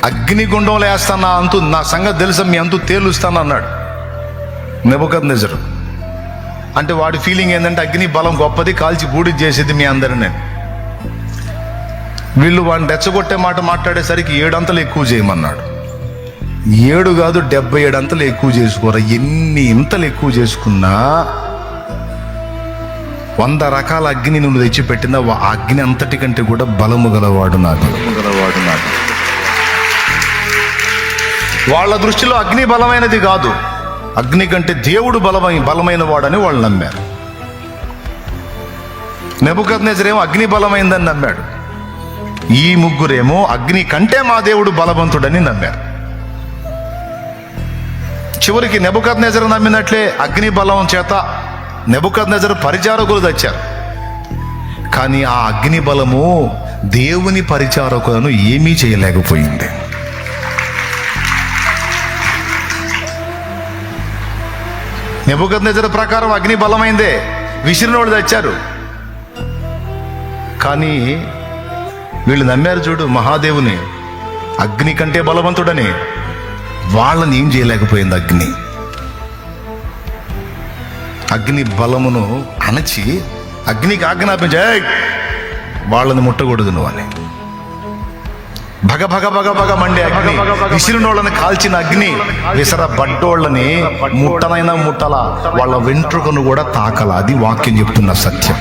అగ్నిగుండంలో వేస్తానా అంతు, నా సంగతి తెలుసా, మీ అంతు తేలుస్తాను అన్నాడు నెబుకద్నెజరు. అంటే వాడి ఫీలింగ్ ఏంటంటే అగ్ని బలం గొప్పది, కాల్చి బూడిద చేసేది మీ అందరిని. వీళ్ళు వాడిని రెచ్చగొట్టే మాట మాట్లాడేసరికి 7 అంతలు ఎక్కువ చేయమన్నాడు. 7 కాదు 77 అంతలు ఎక్కువ చేసుకోరా. ఎన్ని ఇంతలు ఎక్కువ చేసుకున్నా 100 రకాల అగ్ని నువ్వు తెచ్చిపెట్టిన ఆ అగ్ని అంతటికంటే కూడా బలము గలవాడు నాది. వాళ్ళ దృష్టిలో అగ్ని బలమైనది కాదు, అగ్ని కంటే దేవుడు బలమైన వాడని వాళ్ళు నమ్మారు. నెబుకద్నెజరేమో అగ్ని బలమైందని నమ్మాడు. ఈ ముగ్గురేమో అగ్ని కంటే మా దేవుడు బలవంతుడని నమ్మారు. చివరికి నెబుకద్నెజరు నమ్మినట్లే అగ్ని బలం చేత నెబుకద్నెజరు పరిచారకులు తెచ్చారు. కానీ ఆ అగ్ని బలము దేవుని పరిచారకులను ఏమీ చేయలేకపోయింది. నెబుకద్నెజరు ప్రకారం అగ్ని బలమైందే, విసిరినోళ్ళు తెచ్చారు. కానీ వీళ్ళు నమ్మారు చూడు మహాదేవుని, అగ్ని కంటే బలవంతుడని. వాళ్ళని ఏం చేయలేకపోయింది అగ్ని. అగ్ని బలమును అణచి అగ్నికి ఆజ్ఞాపించే, వాళ్ళని ముట్టకూడదు నువ్వు అని. భగ భగ భగ భగ మండే అగ్ని, విసిరినోళ్ళని కాల్చిన అగ్ని విసరబడ్డోళ్ళని ముట్టనైనా ముట్టల, వాళ్ళ వెంట్రుకను కూడా తాకల. అది వాక్యం చెప్తున్న సత్యం.